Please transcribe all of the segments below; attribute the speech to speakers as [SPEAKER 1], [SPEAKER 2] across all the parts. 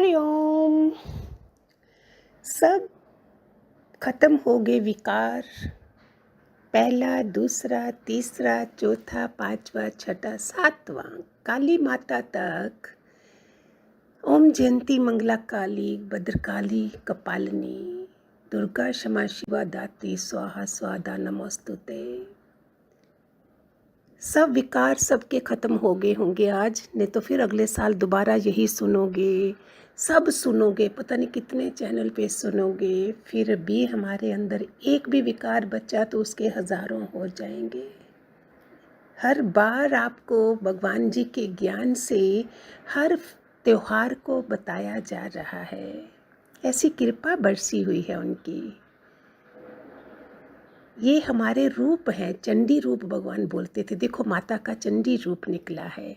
[SPEAKER 1] हरिओम। सब खत्म हो गए विकार। पहला, दूसरा, तीसरा, चौथा, पांचवा, छठा, सातवां, काली माता तक। ओम जयंती मंगला काली भद्रकाली कपालिनी दुर्गा क्षमा शिवा दात्री स्वाहा स्वादा नमोस्तुते। सब विकार सबके खत्म हो गए होंगे आज, नहीं तो फिर अगले साल दोबारा यही सुनोगे। सब सुनोगे, पता नहीं कितने चैनल पे सुनोगे, फिर भी हमारे अंदर एक भी विकार बचा तो उसके हजारों हो जाएंगे। हर बार आपको भगवान जी के ज्ञान से हर त्योहार को बताया जा रहा है। ऐसी कृपा बरसी हुई है उनकी। ये हमारे रूप हैं, चंडी रूप भगवान बोलते थे। देखो माता का चंडी रूप निकला है।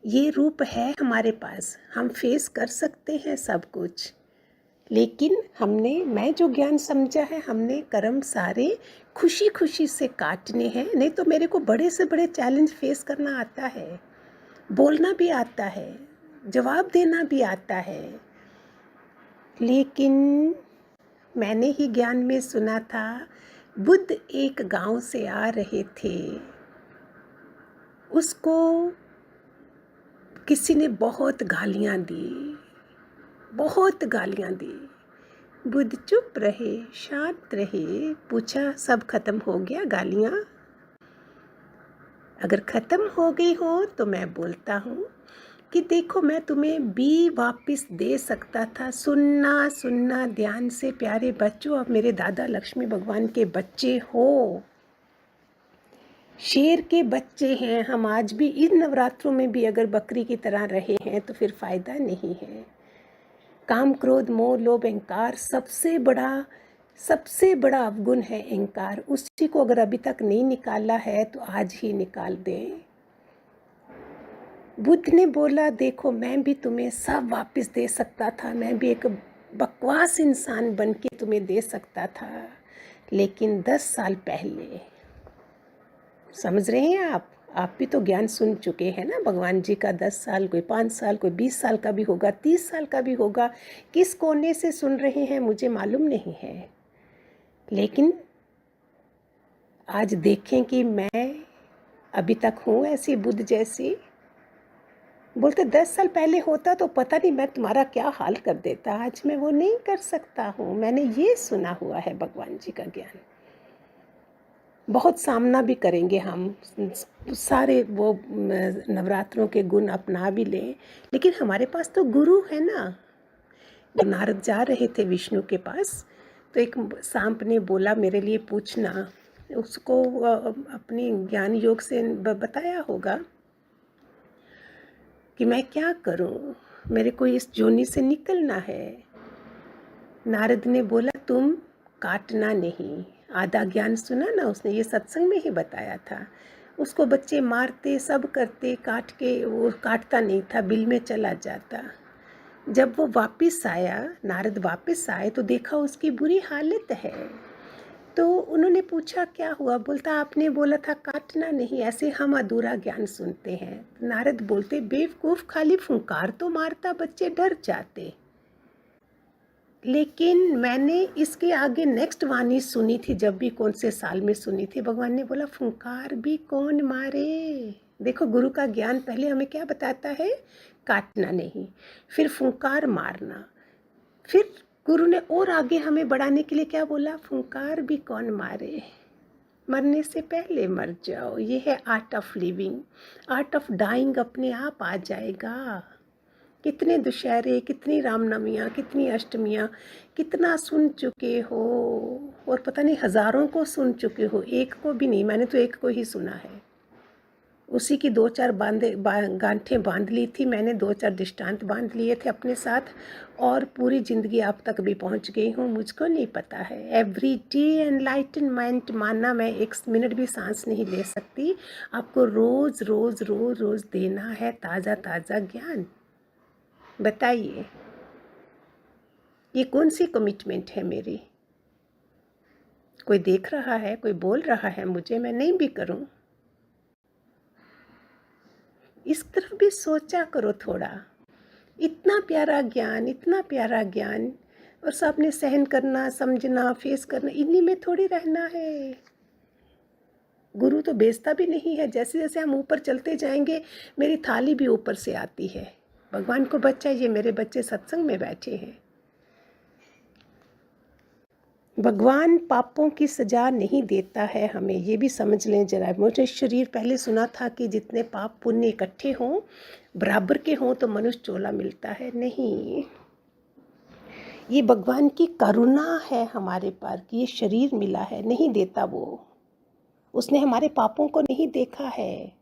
[SPEAKER 1] ये रूप है हमारे पास, हम फेस कर सकते हैं सब कुछ। लेकिन मैं जो ज्ञान समझा है, हमने कर्म सारे खुशी खुशी से काटने हैं। नहीं तो मेरे को बड़े से बड़े चैलेंज फेस करना आता है, बोलना भी आता है, जवाब देना भी आता है। लेकिन मैंने ही ज्ञान में सुना था, बुद्ध एक गांव से आ रहे थे, उसको किसी ने बहुत गालियां दी, बहुत गालियां दी। बुद्ध चुप रहे, शांत रहे। पूछा, सब खत्म हो गया गालियां? अगर खत्म हो गई हो तो मैं बोलता हूँ कि देखो, मैं तुम्हें भी वापस दे सकता था। सुनना सुनना ध्यान से प्यारे बच्चों, अब मेरे दादा लक्ष्मी भगवान के बच्चे हो, शेर के बच्चे हैं हम। आज भी इन नवरात्रों में भी अगर बकरी की तरह रहे हैं तो फिर फायदा नहीं है। काम क्रोध मोह लोभ अहंकार, सबसे बड़ा अवगुण है अहंकार। उसी को अगर अभी तक नहीं निकाला है तो आज ही निकाल दें। बुद्ध ने बोला, देखो मैं भी तुम्हें सब वापस दे सकता था, मैं भी एक बकवास इंसान बन के तुम्हें दे सकता था, लेकिन 10 साल पहले। समझ रहे हैं आप भी तो ज्ञान सुन चुके हैं ना भगवान जी का। 10 साल, कोई 5 साल, कोई 20 साल का भी होगा, 30 साल का भी होगा। किस कोने से सुन रहे हैं मुझे मालूम नहीं है, लेकिन आज देखें कि मैं अभी तक हूँ ऐसी बुद्ध जैसी। बोलते 10 साल पहले होता तो पता नहीं मैं तुम्हारा क्या हाल कर देता। आज मैं वो नहीं कर सकता हूँ। मैंने ये सुना हुआ है भगवान जी का ज्ञान। बहुत सामना भी करेंगे हम, सारे वो नवरात्रों के गुण अपना भी लें, लेकिन हमारे पास तो गुरु है ना। नारद जा रहे थे विष्णु के पास, तो एक सांप ने बोला, मेरे लिए पूछना। उसको अपनी ज्ञान योग से बताया होगा कि मैं क्या करूं, मेरे को इस जोनी से निकलना है। नारद ने बोला, तुम काटना नहीं। आधा ज्ञान सुना ना उसने, ये सत्संग में ही बताया था। उसको बच्चे मारते, सब करते, काट के वो काटता नहीं था, बिल में चला जाता। जब वो वापस आया, नारद वापस आए तो देखा उसकी बुरी हालत है। तो उन्होंने पूछा, क्या हुआ? बोलता, आपने बोला था काटना नहीं। ऐसे हम अधूरा ज्ञान सुनते हैं। नारद बोलते, बेवकूफ़, खाली फुंकार तो मारता, बच्चे डर जाते। लेकिन मैंने इसके आगे नेक्स्ट वाणी सुनी थी, जब भी कौन से साल में सुनी थी। भगवान ने बोला, फुंकार भी कौन मारे। देखो गुरु का ज्ञान पहले हमें क्या बताता है? काटना नहीं, फिर फुंकार मारना। फिर गुरु ने और आगे हमें बढ़ाने के लिए क्या बोला? फुंकार भी कौन मारे, मरने से पहले मर जाओ। ये है art of living. Art of dying अपने आप आ जाएगा। कितने दुशहरे, कितनी रामनवमियाँ, कितनी अष्टमियाँ, कितना सुन चुके हो, और पता नहीं हज़ारों को सुन चुके हो, एक को भी नहीं। मैंने तो एक को ही सुना है, उसी की 2-4 गांठें बांध ली थी मैंने, 2-4 दृष्टांत बांध लिए थे अपने साथ, और पूरी ज़िंदगी आप तक भी पहुंच गई हूँ। मुझको नहीं पता है। एवरी डे एनलाइटनमेंट मानना, मैं 1 मिनट भी सांस नहीं ले सकती। आपको रोज़ रोज़ रोज़ रोज़ देना है ताज़ा ताज़ा ज्ञान। बताइए, ये कौन सी कमिटमेंट है मेरी? कोई देख रहा है, कोई बोल रहा है मुझे, मैं नहीं भी करूं? इस तरफ भी सोचा करो थोड़ा। इतना प्यारा ज्ञान, इतना प्यारा ज्ञान, और सब ने सहन करना, समझना, फेस करना, इन्हीं में थोड़ी रहना है। गुरु तो बेचता भी नहीं है। जैसे जैसे हम ऊपर चलते जाएंगे मेरी थाली भी ऊपर से आती है। भगवान को बस चाहिए मेरे बच्चे सत्संग में बैठे हैं। भगवान पापों की सजा नहीं देता है हमें, ये भी समझ लें जरा। मुझे शरीर पहले सुना था कि जितने पाप पुण्य इकट्ठे हों बराबर के हों तो मनुष्य चोला मिलता है। नहीं, ये भगवान की करुणा है हमारे पर कि ये शरीर मिला है। नहीं देता वो, उसने हमारे पापों को नहीं देखा है।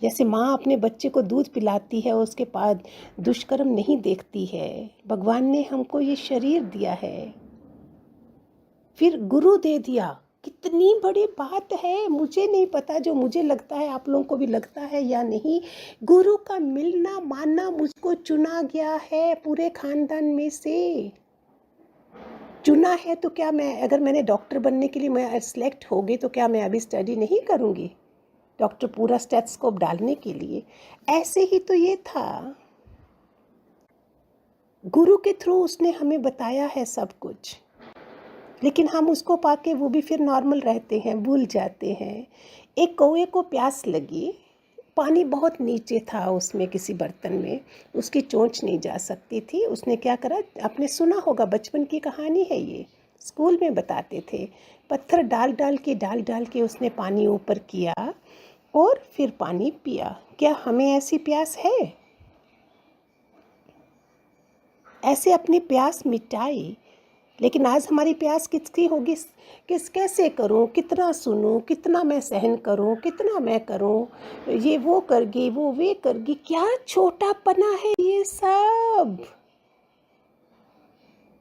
[SPEAKER 1] जैसे माँ अपने बच्चे को दूध पिलाती है उसके बाद दुष्कर्म नहीं देखती है, भगवान ने हमको ये शरीर दिया है, फिर गुरु दे दिया। कितनी बड़ी बात है। मुझे नहीं पता, जो मुझे लगता है आप लोगों को भी लगता है या नहीं, गुरु का मिलना मानना, मुझको चुना गया है पूरे खानदान में से। चुना है तो क्या मैं, अगर मैंने डॉक्टर बनने के लिए मैं सिलेक्ट हो गई तो क्या मैं अभी स्टडी नहीं करूँगी डॉक्टर पूरा स्टेथोस्कोप डालने के लिए? ऐसे ही तो ये था, गुरु के थ्रू उसने हमें बताया है सब कुछ, लेकिन हम उसको पाके वो भी फिर नॉर्मल रहते हैं, भूल जाते हैं। एक कौवे को प्यास लगी, पानी बहुत नीचे था उसमें किसी बर्तन में, उसकी चोंच नहीं जा सकती थी। उसने क्या करा, आपने सुना होगा, बचपन की कहानी है ये, स्कूल में बताते थे। पत्थर डाल डाल के उसने पानी ऊपर किया और फिर पानी पिया। क्या हमें ऐसी प्यास है? ऐसे अपनी प्यास मिटाई। लेकिन आज हमारी प्यास किसकी होगी? कैसे करूं, कितना सुनूं, कितना मैं सहन करूं, कितना मैं करूं, ये वो करगी, वो वे करगी। क्या छोटापना है ये सब।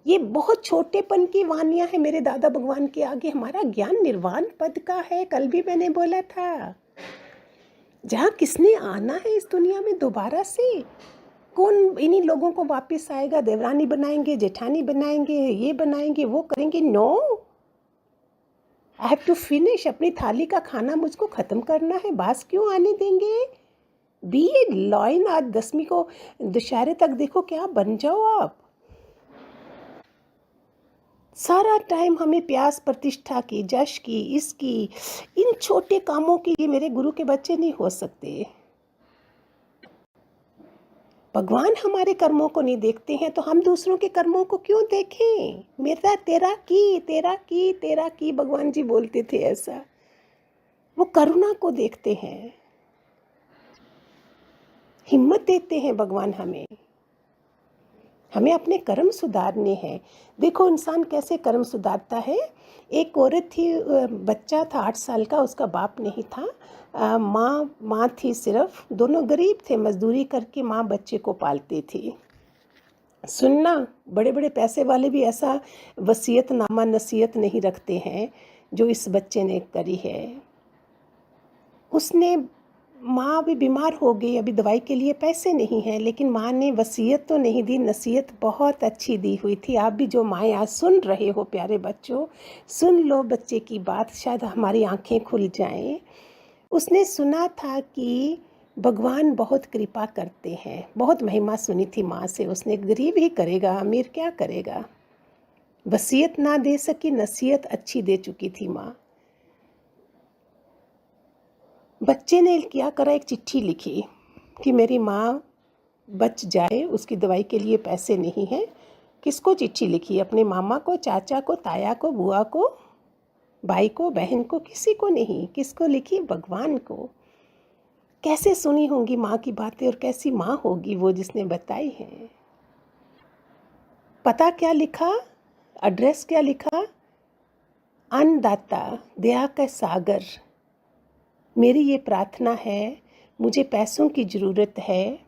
[SPEAKER 1] ये बहुत छोटेपन की वानियां है मेरे दादा भगवान के आगे। हमारा ज्ञान निर्वाण पद का है, कल भी मैंने बोला था। जहाँ किसने आना है इस दुनिया में दोबारा से, कौन इन्हीं लोगों को वापस आएगा? देवरानी बनाएंगे, जेठानी बनाएंगे, ये बनाएंगे, वो करेंगे? No, I have to finish. अपनी थाली का खाना मुझको ख़त्म करना है। बास क्यों आने देंगे? बी ए लॉइन। आज 10वीं को दशहरे तक देखो क्या बन जाओ आप। सारा टाइम हमें प्यास प्रतिष्ठा की, जश की, इसकी, इन छोटे कामों की। ये मेरे गुरु के बच्चे नहीं हो सकते। भगवान हमारे कर्मों को नहीं देखते हैं तो हम दूसरों के कर्मों को क्यों देखें? मेरा तेरा की, तेरा की, तेरा की, भगवान जी बोलते थे ऐसा। वो करुणा को देखते हैं, हिम्मत देते हैं भगवान हमें। हमें अपने कर्म सुधारने हैं। देखो इंसान कैसे कर्म सुधारता है। एक औरत थी, बच्चा था 8 साल का, उसका बाप नहीं था। माँ थी सिर्फ, दोनों गरीब थे, मजदूरी करके माँ बच्चे को पालती थी। सुनना, बड़े बड़े पैसे वाले भी ऐसा वसीयतनामा नसीहत नहीं रखते हैं जो इस बच्चे ने करी है। उसने, माँ भी बीमार हो गई, अभी दवाई के लिए पैसे नहीं हैं, लेकिन माँ ने वसीयत तो नहीं दी, नसीहत बहुत अच्छी दी हुई थी। आप भी जो माएँ आज सुन रहे हो प्यारे बच्चों, सुन लो बच्चे की बात, शायद हमारी आंखें खुल जाएं। उसने सुना था कि भगवान बहुत कृपा करते हैं, बहुत महिमा सुनी थी माँ से उसने। गरीब ही करेगा, अमीर क्या करेगा। वसीयत ना दे सकी, नसीहत अच्छी दे चुकी थी माँ। बच्चे ने क्या करा, एक चिट्ठी लिखी कि मेरी माँ बच जाए, उसकी दवाई के लिए पैसे नहीं हैं। किसको चिट्ठी लिखी? अपने मामा को, चाचा को, ताया को, बुआ को, भाई को, बहन को? किसी को नहीं। किसको लिखी? भगवान को। कैसे सुनी होंगी माँ की बातें, और कैसी माँ होगी वो जिसने बताई है। पता क्या लिखा, एड्रेस क्या लिखा? अन्नदाता, दया का सागर, मेरी ये प्रार्थना है, मुझे पैसों की ज़रूरत है,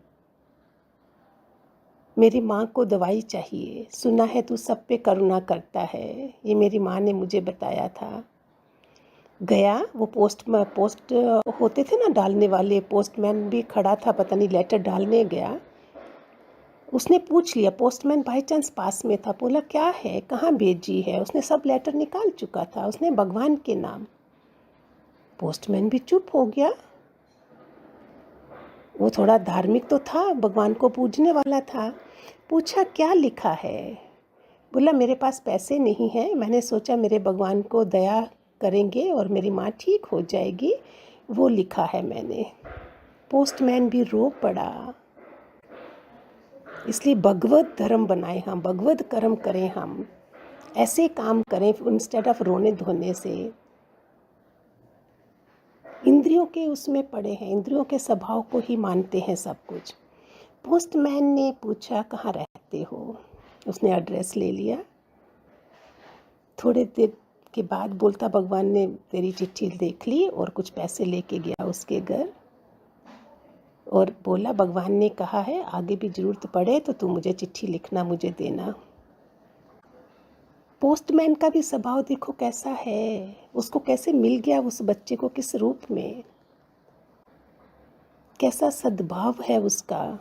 [SPEAKER 1] मेरी माँ को दवाई चाहिए, सुना है तू सब पे करुणा करता है। ये मेरी माँ ने मुझे बताया था। गया, वो पोस्ट होते थे ना डालने वाले, पोस्टमैन भी खड़ा था, पता नहीं लेटर डालने गया। उसने पूछ लिया, पोस्टमैन बाई चांस पास में था, बोला क्या है, कहाँ भेजी है? उसने सब लेटर निकाल चुका था, उसने भगवान के नाम। पोस्टमैन भी चुप हो गया। वो थोड़ा धार्मिक तो था, भगवान को पूजने वाला था। पूछा क्या लिखा है? बोला मेरे पास पैसे नहीं हैं, मैंने सोचा मेरे भगवान को दया करेंगे और मेरी माँ ठीक हो जाएगी, वो लिखा है मैंने। पोस्टमैन भी रो पड़ा। इसलिए भगवत धर्म बनाए हम, भगवत कर्म करें हम, ऐसे काम करें इंस्टेड ऑफ रोने धोने से। इंद्रियों के उसमें पड़े हैं, इंद्रियों के स्वभाव को ही मानते हैं सब कुछ। पोस्टमैन ने पूछा कहाँ रहते हो? उसने एड्रेस ले लिया। थोड़े देर के बाद बोलता भगवान ने तेरी चिट्ठी देख ली और कुछ पैसे लेके गया उसके घर और बोला भगवान ने कहा है आगे भी ज़रूरत पड़े तो तू मुझे चिट्ठी लिखना, मुझे देना। पोस्टमैन का भी स्वभाव देखो कैसा है, उसको कैसे मिल गया उस बच्चे को, किस रूप में, कैसा सद्भाव है उसका।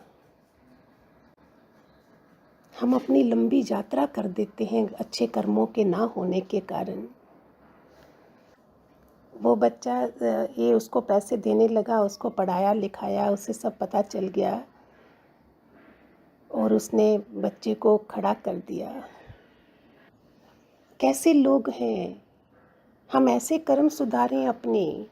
[SPEAKER 1] हम अपनी लंबी यात्रा कर देते हैं अच्छे कर्मों के ना होने के कारण। वो बच्चा ये उसको पैसे देने लगा, उसको पढ़ाया लिखाया, उसे सब पता चल गया और उसने बच्चे को खड़ा कर दिया। कैसे लोग हैं, हम ऐसे कर्म सुधारें अपने।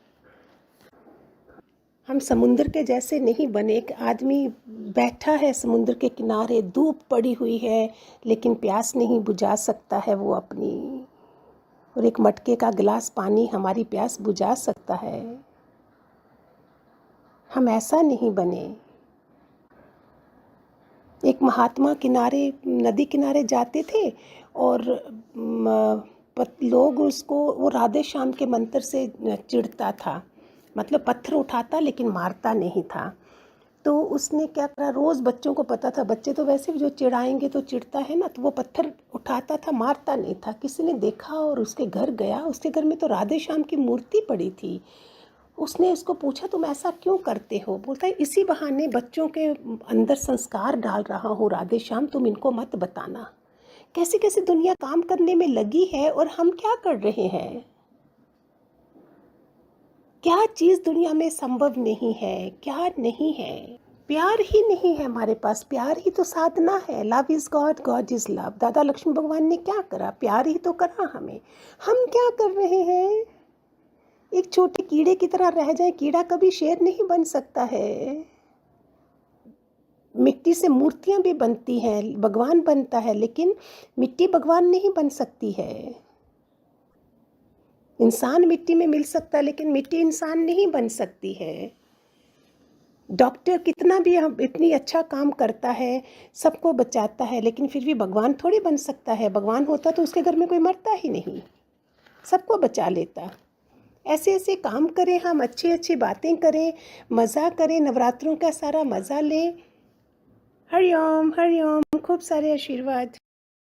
[SPEAKER 1] हम समुद्र के जैसे नहीं बने। एक आदमी बैठा है समुद्र के किनारे, धूप पड़ी हुई है लेकिन प्यास नहीं बुझा सकता है वो अपनी, और एक मटके का गिलास पानी हमारी प्यास बुझा सकता है। हम ऐसा नहीं बने। एक महात्मा किनारे, नदी किनारे जाते थे और लोग उसको, वो राधे श्याम के मंत्र से चिढ़ता था, मतलब पत्थर उठाता लेकिन मारता नहीं था। तो उसने क्या करा, रोज़ बच्चों को पता था बच्चे तो वैसे भी जो चिढ़ाएंगे तो चिढ़ता है ना, तो वो पत्थर उठाता था, मारता नहीं था। किसी ने देखा और उसके घर गया, उसके घर में तो राधे श्याम की मूर्ति पड़ी थी। उसने उसको पूछा तुम ऐसा क्यों करते हो? बोलता है इसी बहाने बच्चों के अंदर संस्कार डाल रहा हूँ राधे श्याम, तुम इनको मत बताना। कैसे कैसे दुनिया काम करने में लगी है और हम क्या कर रहे हैं? क्या चीज़ दुनिया में संभव नहीं है, क्या नहीं है? प्यार ही नहीं है हमारे पास। प्यार ही तो साधना है। Love is God, God is love. दादा लक्ष्मी भगवान ने क्या करा? प्यार ही तो करा हमें। हम क्या कर रहे हैं? एक छोटे कीड़े की तरह रह जाए। कीड़ा कभी शेर नहीं बन सकता है। मिट्टी से मूर्तियाँ भी बनती हैं, भगवान बनता है, लेकिन मिट्टी भगवान नहीं बन सकती है। इंसान मिट्टी में मिल सकता है लेकिन मिट्टी इंसान नहीं बन सकती है। डॉक्टर कितना भी इतनी अच्छा काम करता है, सबको बचाता है, लेकिन फिर भी भगवान थोड़ी बन सकता है। भगवान होता तो उसके घर में कोई मरता ही नहीं, सबको बचा लेता। ऐसे ऐसे काम करें हम, अच्छी अच्छी बातें करें, मज़ा करें, नवरात्रों का सारा मज़ा लें। हरिओम हरिओम, खूब सारे आशीर्वाद।